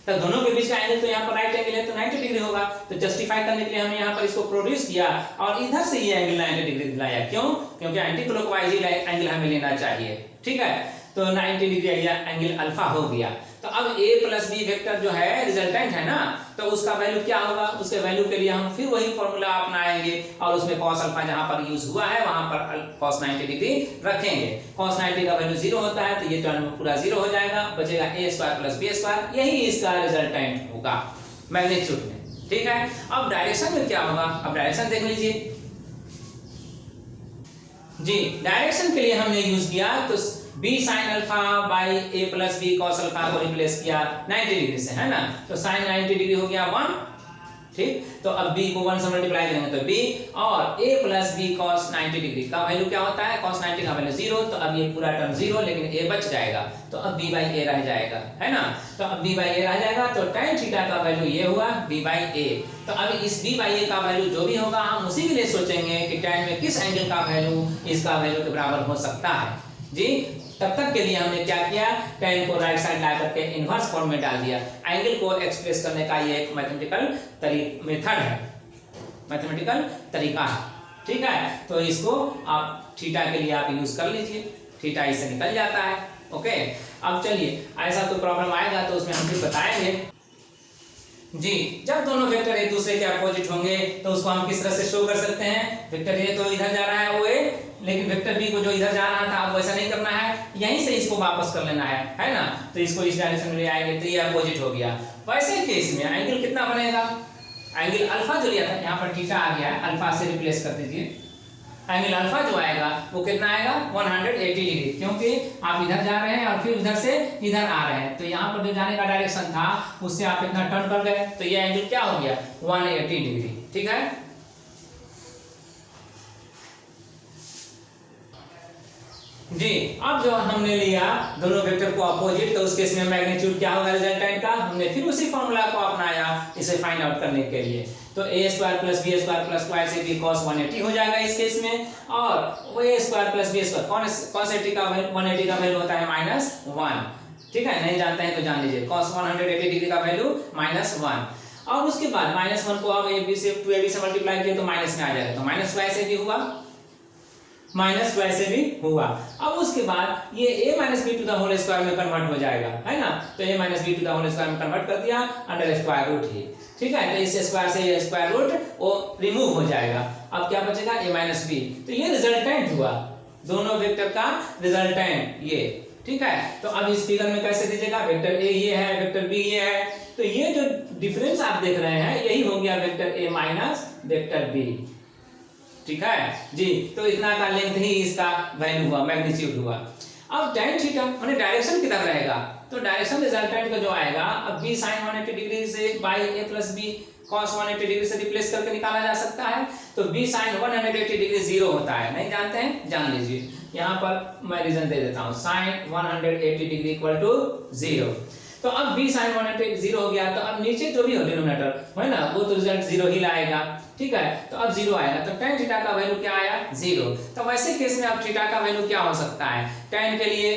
तो दोनों के बीच का एंगल तो यहाँ पर राइट एंगल है तो 90 डिग्री होगा। तो जस्टिफाई करने के लिए हमने यहाँ पर इसको प्रोड्यूस किया और इधर से ये एंगल 90 डिग्री लाया। क्यों? क्योंकि एंटी क्लॉकवाइज ही एंगल हमें लेना चाहिए, ठीक है। तो 90 डिग्री एंगल अल्फा हो गया। तो अब A प्लस B वेक्टर जो है रिजल्टेंट है ना, तो उसका वैल्यू क्या होगा? उसके वैल्यू के लिए हम फिर वही फॉर्मूला अपनाएंगे और उसमें cos अल्फा जहां पर यूज हुआ है वहां पर cos 90 डिग्री रखेंगे। cos 90 का वैल्यू 0 होता है तो ये टर्म पूरा 0 हो जाएगा, बचेगा A square plus B square, यही इसका रिजल्टेंट होगा मैग्नीट्यूड में, ठीक है। अब डायरेक्शन में क्या होगा? अब डायरेक्शन देख लीजिए जी। डायरेक्शन के लिए हमने यूज किया तो b sine alpha by a plus b cos alpha को रिप्लेस किया 90 डिग्री से, है ना, तो साइन 90 डिग्री हो गया 1, ठीक। तो अब b को 1 से मल्टीप्लाई करेंगे तो b, और a plus b cos 90 degree का वैल्यू क्या होता है, cos 90 का वैल्यू 0, तो अब ये पूरा टर्म 0, लेकिन a बच जाएगा, तो अब b बाई a रह जाएगा, है ना। तो अब b बाई a रह जाएगा, तो tan थीटा का वैल्यू ये हुआ b बाई a। तो अब इस b बाई a का वैल्यू जो भी होगा हम उसी के लिए सोचेंगे कि tan में किस एंगल का वैल्यू इसका वैल्यू के बराबर हो सकता है जी। तब तक के लिए हमने क्या किया, tan को राइट साइड ला करके इनवर्स फॉर्म में डाल दिया। एंगल को एक्सप्रेस करने का ये एक मैथमेटिकल मेथड है, मैथमेटिकल तरीका है, ठीक है। तो इसको आप थीटा के लिए आप यूज कर लीजिए, थीटा इससे निकल जाता है, ओके। अब चलिए ऐसा कोई प्रॉब्लम आएगा तो उसमें हम फिर बताएंगे जी। जब दोनों वेक्टर एक दूसरे के अपोजिट होंगे तो उसको हम किस तरह से शो कर सकते हैं, वेक्टर ए तो इधर जा रहा है वो ए, लेकिन वेक्टर बी को जो इधर जा रहा था अब वैसा नहीं करना है, यहीं से इसको वापस कर लेना है ना। तो इसको इस डायरेक्शन में ले आएंगे तो ये अपोजिट हो गया। वैसे केस में एंगल कितना बनेगा, एंगल अल्फा जो लिया था यहाँ पर थीटा आ गया है, अल्फा से रिप्लेस कर दीजिए। एंगल अल्फा जो आएगा वो कितना आएगा 180 डिग्री, क्योंकि आप इधर जा रहे हैं और फिर उधर से इधर आ रहे हैं, तो यहाँ पर जो जाने का डायरेक्शन था उससे आप इतना टर्न कर गए, तो ये एंगल क्या हो गया 180 डिग्री, ठीक है जी। अब जो हमने लिया दोनों वेक्टर को अपोजिट, तो उस केस में मैग्नीट्यूड क्या होगा रिजल्टेंट का, हमने फिर उसी फॉर्मूला को अपनाया इसे फाइंड आउट करने के लिए। तो a square plus B square plus twice A b cos 180 हो जाएगा इस केस में, और वो a square plus B square cos 80 का 180 का वैल्यू होता है -1, ठीक है, नहीं जानते हैं तो जान लीजिए, cos 180 डिग्री का वैल्यू -1। और उसके बाद -1 को अब ab से 2ab से मल्टीप्लाई किया तो माइनस में आ जाएगा, तो माइनस ट्वाइस ए बी हुआ, माइनस ट्वाइस ए बी हुआ। अब उसके बाद ये a minus b to the whole square में कन्वर्ट हो जाएगा, है ना, तो a minus b to the whole square में कन्वर्ट कर दिया अंडर स्क्वायर रूट ही, ठीक है। तो इस स्क्वायर से ये स्क्वायर रूट वो रिमूव हो जाएगा, अब क्या बचेगा a माइनस बी, तो ये रिजल्टेंट हुआ दोनों वेक्टर का रिजल्टेंट ये, ठीक है। तो अब इस फिगर में कैसे दीजिएगा, वेक्टर a ये है, वेक्टर b ये है, तो ये जो डिफरेंस आप देख रहे हैं यही हो गया vector a minus vector b, ठीक है जी। तो इतना का लेंथ ही इसका वैल्यू हुआ, मैग्नीट्यूड हुआ। अब tan थीटा माने डायरेक्शन किधर रहेगा, तो डायरेक्शन रिजल्टेंट का जो आएगा, अब b sin 180 डिग्री से by a plus b cos 180 degree से रिप्लेस करके निकाला जा सकता है, तो b sin 180 डिग्री 0 होता है, नहीं जानते हैं जान लीजिए। यहाँ पर मैं रीजन दे देता हूँ, sin 180 डिग्री इक्वल टू 0। तो अब b sin 180 0 हो गया, तो अब नीचे जो भी हो डिनोमिनेटर है ना वो तो रिजल्ट 0 ही लाएगा, ठीक है। तो अब 0 आएगा, तो tan थीटा का वैल्यू क्या आया 0। तो वैसे केस में अब थीटा का वैल्यू क्या हो सकता है, tan के लिए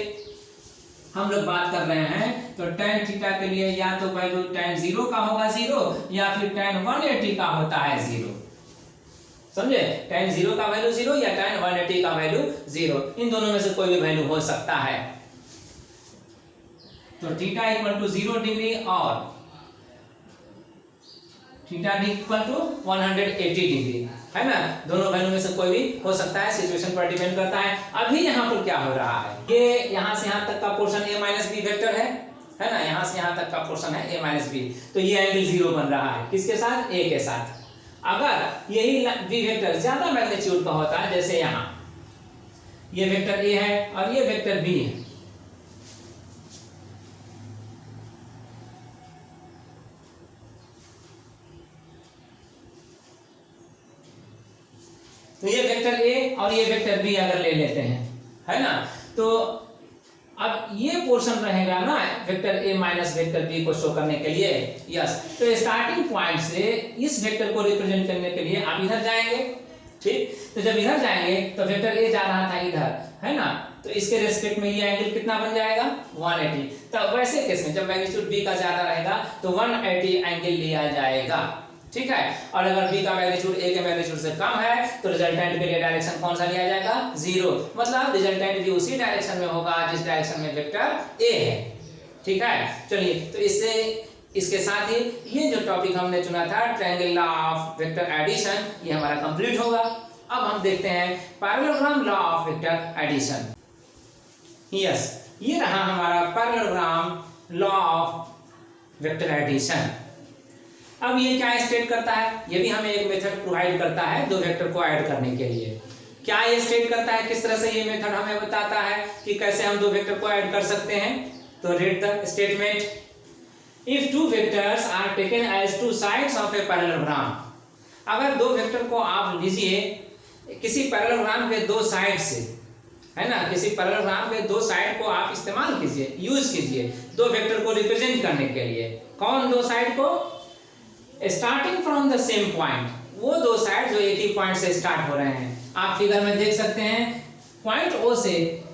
हम लोग बात कर रहे हैं, तो tan थीटा के लिए या तो वैल्यू tan 0 का होगा 0, या फिर tan 180 का होता है 0, समझे, tan 0 का वैल्यू 0 या tan 180 का वैल्यू 0, इन दोनों में से कोई भी वैल्यू हो सकता है। तो थीटा इक्वल टू 0 डिग्री और थीटा इक्वल टू 180 डिग्री, है ना, दोनों वैल्यू में से कोई भी हो सकता है, सिचुएशन पर डिपेंड करता है। अभी यहाँ पर क्या हो रहा है, ये यहाँ से यहाँ तक का portion a minus b vector है ना, यहाँ से यहाँ तक का पोर्शन है a माइनस बी, तो ये एंगल 0 बन रहा है, किसके साथ, a के साथ। अगर यही b वेक्टर ज्यादा मैग्नीट्यूड का होता है, जैसे यहाँ ये वेक्टर a है और ये वेक्टर b है, तो ये वेक्टर a और ये वेक्टर b अगर ले लेते हैं, है ना, तो अब ये पोर्शन रहेगा ना vector a minus vector b को शो करने के लिए, यस। तो स्टार्टिंग पॉइंट से इस वेक्टर को रिप्रेजेंट करने के लिए आप इधर जाएंगे, ठीक। तो जब इधर जाएंगे तो वेक्टर a जा रहा था इधर, है ना, तो इसके रेस्पेक्ट में ये एंगल कितना बन जाएगा 180। तो वैसे केस में जब मैग्नीट्यूड b का ज्यादा रहेगा तो 180 एंगल लिया जाएगा, ठीक है। और अगर b का मैग्नीट्यूड a के मैग्नीट्यूड से कम है तो रिजल्टेंट के लिए डायरेक्शन कौन सा लिया जाएगा 0, मतलब रिजल्टेंट भी उसी डायरेक्शन में होगा जिस डायरेक्शन में वेक्टर a है, ठीक है। चलिए, तो इसके साथ ही ये जो टॉपिक हमने चुना था triangle law of vector addition, ये हमारा कंप्लीट होगा। अब हम देखते हैं parallelogram law of vector addition. Yes, ये रहा हमारा parallelogram law of vector addition. अब ये क्या स्टेट करता है, ये भी हमें एक मेथड प्रोवाइड करता है दो वेक्टर को ऐड करने के लिए। क्या ये स्टेट करता है, किस तरह से ये मेथड हमें बताता है कि कैसे हम दो वेक्टर को ऐड कर सकते हैं। तो read the statement. If two vectors are taken as two sides of a parallelogram, अगर दो वेक्टर को आप लीजिए किसी पैरेललोग्राम के दो साइड से, है ना, किसी पैरेललोग्राम के दो साइड को आप इस्तेमाल कीजिए, यूज कीजिए दो वेक्टर को रिप्रेजेंट करने के लिए। कौन दो साइड को? Starting from the same point, वो दो साइड जो एक ही पॉइंट से स्टार्ट हो रहे हैं। आप फिगर में देख सकते हैं पॉइंट ओ से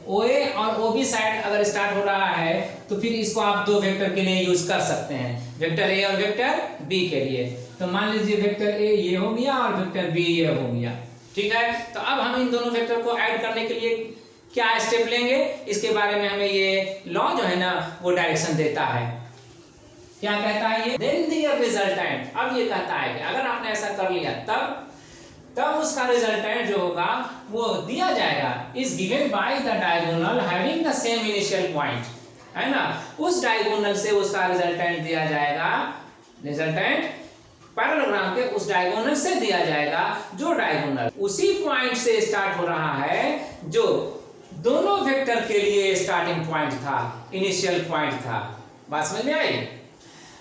OA और OB साइड अगर स्टार्ट हो रहा है तो फिर इसको आप दो वेक्टर के लिए यूज कर सकते हैं, वेक्टर A और वेक्टर B के लिए। तो मान लीजिए वेक्टर A ये हो गया और वेक्टर B ये हो गया, ठीक है। तो अब हम इन दोनों वेक्टर को ऐड करने के लिए क्या स्टेप लेंगे, इसके बारे में हमें ये लॉ जो है ना वो डायरेक्शन देता है। क्या कहता है ये? देन द रिजल्टेंट, अब ये कहता है कि अगर आपने ऐसा कर लिया तब उसका रिजल्टेंट जो होगा वो दिया जाएगा, is given by the diagonal having the same initial point, है ना। उस डायगोनल से उसका रिजल्टेंट दिया जाएगा, रिजल्टेंट पैरेललोग्राम के उस डायगोनल से दिया जाएगा जो डायगोनल उसी पॉइंट से स्टार्ट हो रहा है जो दोनों वेक्टर के लिए स्टार्टिंग पॉइंट था, इनिशियल पॉइंट था। बात समझ में आई?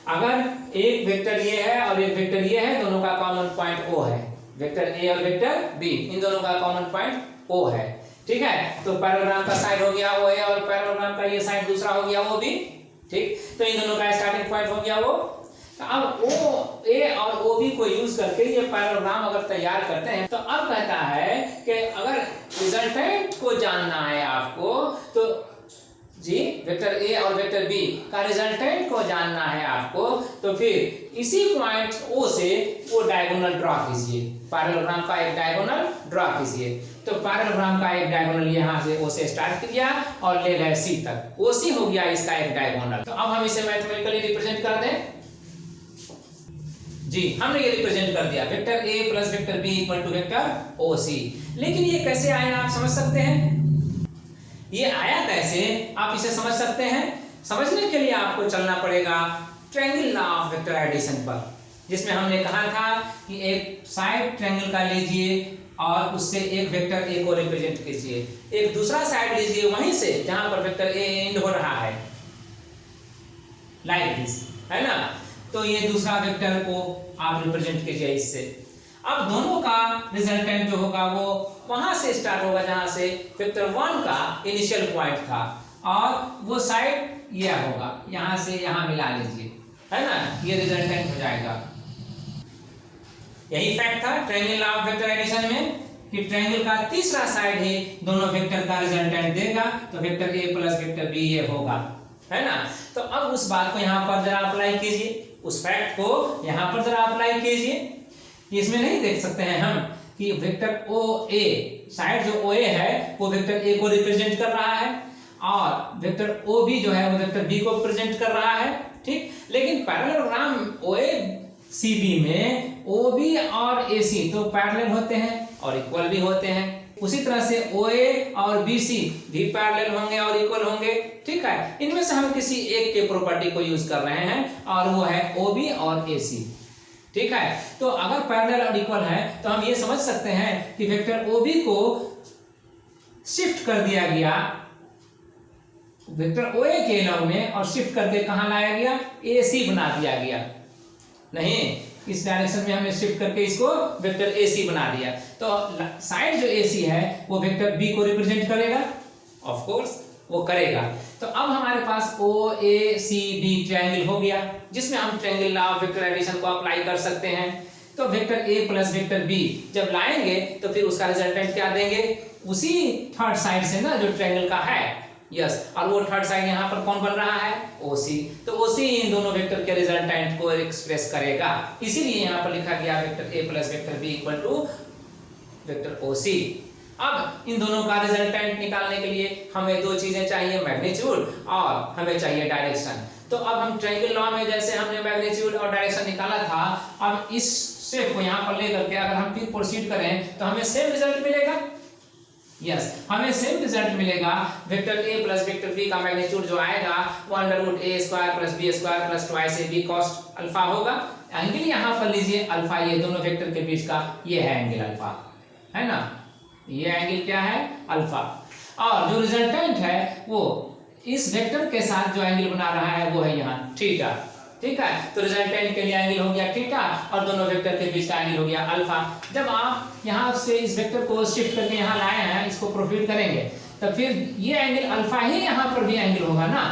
अगर एक वेक्टर ये है और एक वेक्टर ये है, दोनों का कॉमन पॉइंट O है, वेक्टर A और वेक्टर B, इन दोनों का कॉमन पॉइंट O है, ठीक है। तो पैरेललोग्राम का साइड हो गया OA और पैरेललोग्राम का ये साइड दूसरा हो गया OB, ठीक। तो इन दोनों का स्टार्टिंग पॉइंट हो गया वो। तो अब OA और OB को यूज करके ये पैरेललोग्राम अगर तैयार करते हैं तो अब कहता है कि अगर रिजल्टेंट को जानना है आपको तो जी वेक्टर A और वेक्टर B का रिजल्टेंट को जानना है आपको, तो फिर इसी पॉइंट O से वो डायगोनल ड्रॉ कीजिए, पैरेललोग्राम का एक डायगोनल ड्रॉ कीजिए। तो पैरेललोग्राम का एक डायगोनल यहाँ से O से स्टार्ट किया और ले गए C तक, OC हो गया इसका एक डायगोनल। तो अब हम इसे मैथमेटिकली रिप्रेजेंट कर दें। जी हमने ये रिप्रेजेंट कर दिया, vector A plus vector B equal to vector OC। लेकिन ये कैसे आया आप समझ सकते हैं? ये आया कैसे आप इसे समझ सकते हैं? समझने के लिए आपको चलना पड़ेगा triangle law of vector addition पर, जिसमें हमने कहा था कि एक साइड ट्रायंगल का लीजिए और उससे एक वेक्टर A को रिप्रेजेंट कीजिए, एक दूसरा साइड लीजिए वहीं से जहां पर वेक्टर A एंड हो रहा है, लाइक दिस, है ना। तो ये दूसरा वेक्टर को आप रिप्रेजेंट कीजिए इससे। अब दोनों का रिजल्टेंट जो होगा वो वहां से स्टार्ट होगा जहां से वेक्टर 1 का इनिशियल पॉइंट था, और वो साइड ये होगा, यहां से यहां मिला लीजिए, है ना, ये रिजल्टेंट हो जाएगा। यही फैक्ट था triangle law of vector addition में कि ट्रायंगल का तीसरा साइड ही दोनों वेक्टर का रिजल्टेंट देगा, तो vector A plus vector B ये होगा, है ना। तो अब उस बात को यहाँ पर जरा अप्लाई कीजिए, उस फैक्ट को यहाँ पर जरा अप्लाई कीजिए। इसमें नहीं देख सकते हैं हम कि वेक्टर OA साइड जो OA है वो वेक्टर A को रिप्रेजेंट कर रहा है और वेक्टर OB जो है वो वेक्टर B को रिप्रेजेंट कर रहा है, ठीक। लेकिन पैरेललोग्राम OACB में OB और AC तो पैरेलल होते हैं और इक्वल भी होते हैं, उसी तरह से OA और BC भी पैरेलल होंगे और इक्वल होंगे, ठीक है। इनमें से हम किसी एक के प्रॉपर्टी को यूज कर रहे हैं और वो है OB और AC, ठीक है। तो अगर पैरेलल और इक्वल है तो हम ये समझ सकते हैं कि वेक्टर OB को शिफ्ट कर दिया गया वेक्टर OA के लॉ में और शिफ्ट करके कहां लाया गया? AC बना दिया गया। नहीं, इस डायरेक्शन में हमने शिफ्ट करके इसको वेक्टर AC बना दिया। तो साइड जो AC है वो वेक्टर B को रिप्रेजेंट करेगा, ऑफ कोर्स वो करेगा। तो अब हमारे पास OACB ट्रायंगल हो गया जिसमें हम triangle law of vector addition को अप्लाई कर सकते हैं। तो vector A plus vector B जब लाएंगे तो फिर उसका रिजल्टेंट क्या देंगे? उसी थर्ड साइड से ना जो ट्रायंगल का है, यस, और वो थर्ड साइड यहाँ पर कौन बन रहा है? OC। तो OC इन दोनों वेक्टर के रिजल्टेंट को एक्सप्रेस करेगा, इसीलिए यहाँ पर लिखा गया vector A plus vector B equal to vector OC। अब इन दोनों का रिजल्टेंट निकालने के लिए हमें दो चीजें चाहिए, मैग्नीट्यूड और हमें चाहिए डायरेक्शन। तो अब हम ट्रायंगल लॉ में जैसे हमने मैग्नीट्यूड और डायरेक्शन निकाला था, अब इस स्टेप को यहाँ पर लेकर के अगर हम फिर प्रोसीड करें तो हमें सेम रिजल्ट मिलेगा। यस, हमें सेम रिजल्ट मिलेगा। Vector A plus vector B का मैग्नीट्यूड जो आएगा वो under A square plus B square plus twice AB cos alpha होगा। एंगल यहाँ पर लीजिए अल्फा, ये दोनों वेक्टर के बीच का ये है एंगल अल्फा, है ना। ये एंगल क्या है? अल्फा। और जो रिजल्टेंट है वो इस वेक्टर के साथ जो एंगल बना रहा है वो है यहाँ थीटा। ठीक है, तो रिजल्टेंट के लिए एंगल हो गया थीटा और दोनों वेक्टर के बीच का एंगल हो गया अल्फा। जब आप यहाँ से इस वेक्टर को शिफ्ट करके यहाँ लाए हैं, इसको प्रोसीड करेंगे, तब फिर ये एंगल अल्फा ही यहाँ पर भी एंगल होगा ना।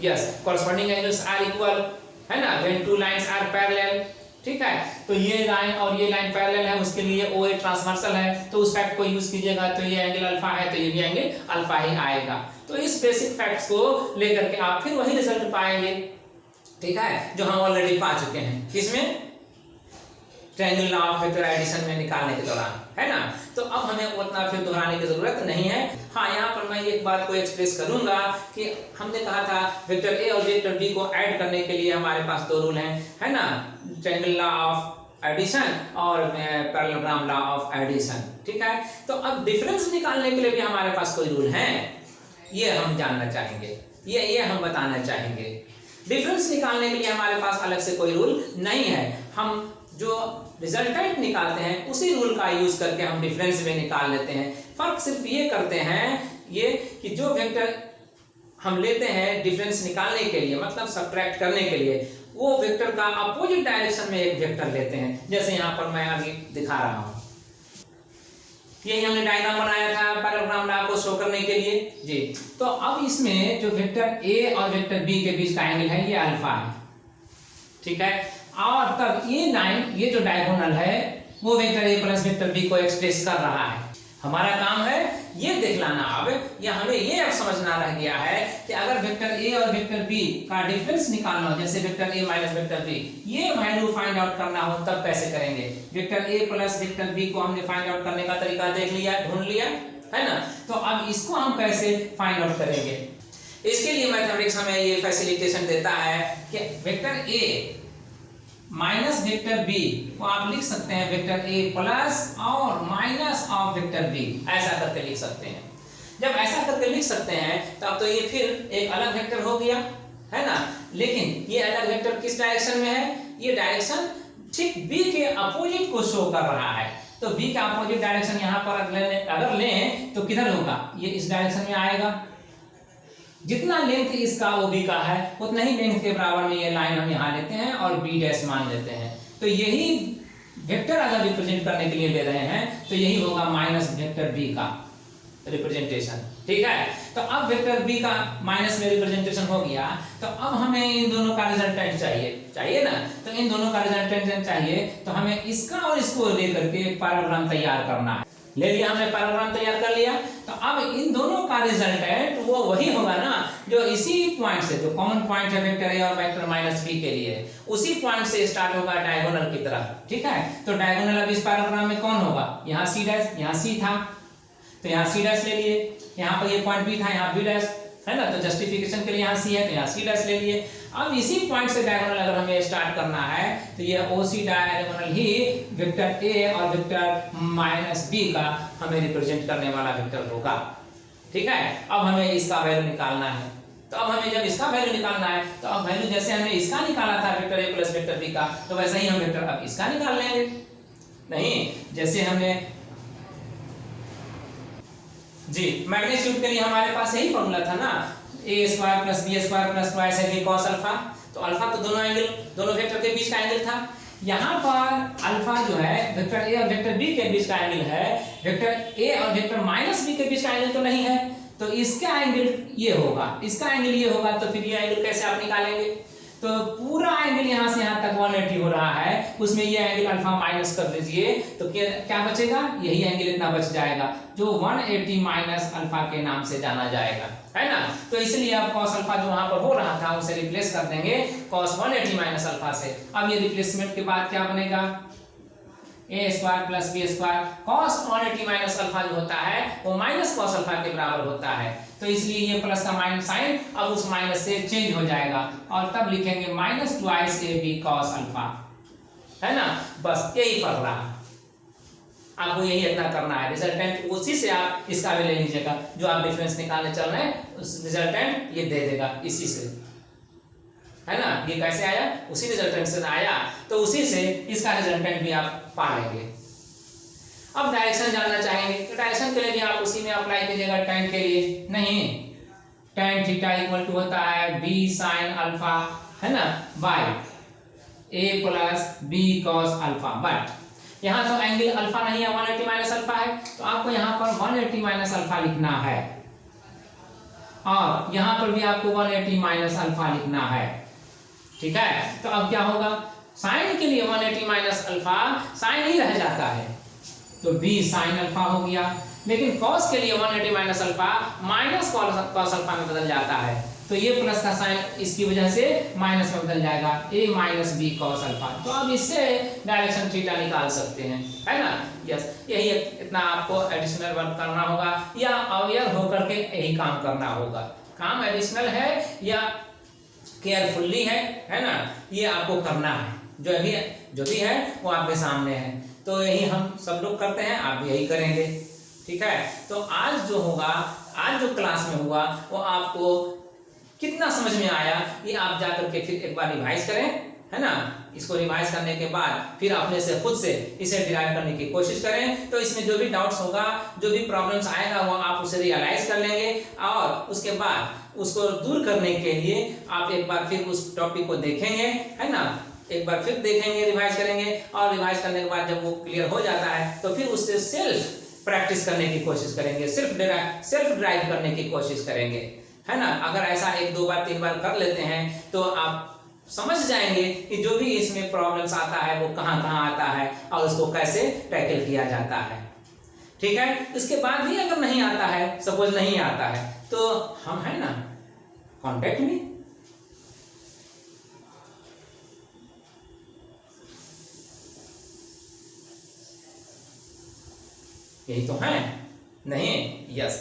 Yes, corresponding angles are equal, है ना, when two lines are parallel. ठीक है, तो ये लाइन और ये लाइन पैरेलल है, उसके लिए OA ट्रांसवर्सल है, तो उस फैक्ट को यूज कीजिएगा, तो ये एंगल अल्फा है तो ये भी एंगल अल्फा ही आएगा। तो इस बेसिक फैक्ट्स को लेकर के आप फिर वही रिजल्ट पाएंगे, ठीक है, जो हम ऑलरेडी पा चुके हैं किसमें? Triangle law of vector addition में निकालने के दौरान, है ना। तो अब हमें उतना फिर दोहराने की जरूरत नहीं है। हाँ, यहाँ पर मैं एक बात को एक्सप्रेस करूंगा कि हमने कहा था वेक्टर ए और वेक्टर बी को ऐड करने के लिए हमारे पास दो रूल हैं, है ना, ट्रायंगल लॉ ऑफ एडिशन और पैरेललोग्राम लॉ ऑफ एडिशन। ठीक है, तो अब डिफरेंस निकालने के लिए भी हमारे पास कोई रूल है, ये हम जानना चाहेंगे, ये हम बताना चाहेंगे। डिफरेंस निकालने के लिए हमारे पास अलग से कोई रूल नहीं है, हम जो रिजल्टेंट निकालते हैं उसी रूल का यूज करके हम डिफरेंस में निकाल लेते हैं। फर्क सिर्फ ये करते हैं ये कि जो वेक्टर हम लेते हैं डिफरेंस निकालने के लिए, मतलब सब्ट्रैक्ट करने के लिए, वो वेक्टर का अपोजिट डायरेक्शन में एक वेक्टर लेते हैं, जैसे यहाँ पर मैं अभी दिखा रहा हूँ। यही हमने डायग्राम बनाया था पैरेललोग्राम लॉ को शो करने के लिए जी। तो अब इसमें जो वेक्टर ए और वेक्टर बी के बीच का एंगल है ये अल्फा है, ठीक है, और तब ये लाइन, ये जो डायगोनल है वो वेक्टर ए प्लस वेक्टर बी को एक्सप्रेस कर रहा है। हमारा काम है ये दिखलाना अब, या हमें ये अब समझना रह गया है कि अगर वेक्टर ए और वेक्टर बी का डिफरेंस निकालना हो, जैसे vector A minus vector B, ये वैल्यू फाइंड आउट करना हो तब कैसे करेंगे। वेक्टर ए प्लस वेक्टर बी को हमने फाइंड आउट करने का तरीका देख लिया, ढूंढ लिया, है ना। तो अब इसको हम कैसे फाइंड आउट करेंगे, इसके लिए मैथमेटिक्स हमें ये फैसिलिटेशन देता है कि vector A minus vector B को आप लिख सकते हैं वेक्टर ए प्लस और माइनस ऑफ वेक्टर बी, ऐसा करके लिख सकते हैं। जब ऐसा करके लिख सकते हैं तब तो ये फिर एक अलग वेक्टर हो गया, है ना। लेकिन ये अलग वेक्टर किस डायरेक्शन में है? ये डायरेक्शन ठीक बी के अपोजिट को शो कर रहा है। तो बी का अपोजिट डायरेक्शन यहाँ पर अगर लें तो किधर होगा? ये इस डायरेक्शन में आएगा। जितना लेंथ इसका ओ बी का है उतना ही लेंथ के बराबर में ये लाइन हम यहाँ लेते हैं और बी डैश मान लेते हैं। तो यही वेक्टर अगर रिप्रेजेंट करने के लिए ले रहे हैं तो यही होगा माइनस वेक्टर बी का रिप्रेजेंटेशन, ठीक है। तो अब वेक्टर बी का माइनस में रिप्रेजेंटेशन हो गया, तो अब हमें इन दोनों का रिजल्टेंट चाहिए ना। तो इन दोनों का रिजल्टेंट चाहिए तो हमें इसका और इसको लेकर के एक पैरेललोग्राम तैयार करना है। ले लिया हमने, पैरेललोग्राम तैयार कर लिया, तो अब इन दोनों का रिजल्टेंट वो वही होगा ना जो इसी पॉइंट से, जो कॉमन पॉइंट है वेक्टर ए और वेक्टर माइनस बी के लिए, उसी पॉइंट से स्टार्ट होगा डायगोनल की तरफ, ठीक है। तो डायगोनल अब इस पैरेललोग्राम में कौन होगा? यहाँ सी डैश, यहाँ सी था तो यहाँ सी डैश ले लिए, यहाँ पर ये पॉइंट बी था, यहाँ बी डैश, है ना। तो जस्टिफिकेशन के लिए यहाँ सी है तो यहाँ सी डैश ले लिए। अब इसी पॉइंट से डायगोनल अगर हमें स्टार्ट करना है तो ये OC diagonal he vector A और वेक्टर माइनस बी का हमें रिप्रेजेंट करने वाला वेक्टर होगा, ठीक है। अब हमें इसका वैल्यू निकालना है, तो अब हमें जब इसका वैल्यू निकालना है तो अब वैल्यू जैसे हमने इसका निकाला था वेक्टर ए प्लस वेक्टर बी का, तो वैसे ही हम वेक्टर अब इसका निकाल लेंगे। नहीं, जैसे हमने जी मैग्नीट्यूड के लिए हमारे पास यही फॉर्मूला था ना, A square plus B square plus twice A cos alpha. तो अल्फा तो दोनों एंगल, दोनों वेक्टर के बीच का एंगल था। यहाँ पर अल्फा जो है वेक्टर ए और वेक्टर बी के बीच का एंगल है, वेक्टर ए और वेक्टर माइनस बी के बीच का एंगल तो नहीं है, तो इसका एंगल ये होगा, इसका एंगल ये होगा। तो फिर ये एंगल कैसे आप निकालेंगे? तो पूरा एंगल यहाँ से यहाँ तक 180 हो रहा है, उसमें ये एंगल अल्फा माइनस कर दीजिए तो क्या बचेगा? यही एंगल इतना बच जाएगा जो 180 माइनस अल्फा के नाम से जाना जाएगा, है ना। तो इसलिए अब cos अल्फा जो वहां पर हो रहा था उसे रिप्लेस कर देंगे cos 180 माइनस अल्फा से। अब ये रिप्लेसमेंट के बाद क्या बनेगा? A square plus B square, cos 180 minus alpha जो होता है वो माइनस cos अल्फा के बराबर होता है, तो इसलिए ये प्लस का माइनस साइन अब उस माइनस से चेंज हो जाएगा और तब लिखेंगे माइनस ट्वाइस ए बी cos अल्फा, है ना। बस यही फर्क रहा, आपको यही इतना करना है। रिजल्टेंट उसी से आप इसका भी ले लीजिएगा, जो आप डिफरेंस निकालने चल रहे हैं उस रिजल्टेंट ये दे देगा इसी से, है ना। ये कैसे आया? उसी रिजल्टेंट से आया, तो उसी से इसका रिजल्टेंट भी आप पा लेंगे। अब डायरेक्शन जानना चाहेंगे तो डायरेक्शन के लिए भी आप उसी में अप्लाई कीजिएगा tan के लिए, नहीं tan थीटा इक्वल टू होता है b sin अल्फा, है ना, by a plus b cos alpha. But यहाँ तो एंगल अल्फा नहीं है, 180 माइनस अल्फा है, तो आपको यहाँ पर 180 माइनस अल्फा लिखना है और यहाँ पर भी आपको 180 माइनस अल्फा लिखना है। ठीक है, तो अब क्या होगा, साइन के लिए 180 माइनस अल्फा साइन ही रह जाता है तो b साइन अल्फा हो गया, लेकिन cos के लिए 180 minus alpha minus cos alpha में बदल जाता है, तो ये प्लस का साइन इसकी वजह से माइनस में बदल जाएगा, a minus b cos alpha. तो अब इससे डायरेक्शन थीटा निकाल सकते हैं, है ना। यस, यही इतना आपको एडिशनल वर्क करना होगा या अवेयर होकर के यही काम करना होगा। काम एडिशनल है या केयरफुल्ली है ना, ये आपको करना है। जो भी है वो आपके सामने है, तो यही हम सब लोग करते हैं, आप भी यही करेंगे। ठीक है, तो आज जो होगा, आज जो क्लास में हुआ वो आपको कितना समझ में आया ये आप जाकर के फिर एक बार रिवाइज करें, है ना। इसको रिवाइज करने के बाद फिर अपने से खुद से इसे डिराइव करने की कोशिश करें, तो इसमें जो भी डाउट्स होगा, जो भी प्रॉब्लम्स आएगा वो आप उसे रियलाइज कर लेंगे और उसके बाद उसको दूर करने के लिए आप एक बार फिर उस टॉपिक को देखेंगे, है ना, एक बार फिर देखेंगे, रिवाइज करेंगे और रिवाइज करने के बाद जब वो क्लियर हो जाता है तो फिर उससे सेल्फ प्रैक्टिस करने की कोशिश करेंगे, सेल्फ ड्राइव करने की कोशिश करेंगे, है ना। अगर ऐसा 1 2 बार 3 बार कर लेते हैं तो आप समझ जाएंगे कि जो भी इसमें प्रॉब्लम्स आता है वो कहाँ कहाँ आता है और उसको कैसे टैकल किया जाता है। ठीक है, इसके बाद भी अगर नहीं आता है, सपोज नहीं आता है, तो हम है ना, कॉन्टेक्ट में यही तो है, नहीं, यस।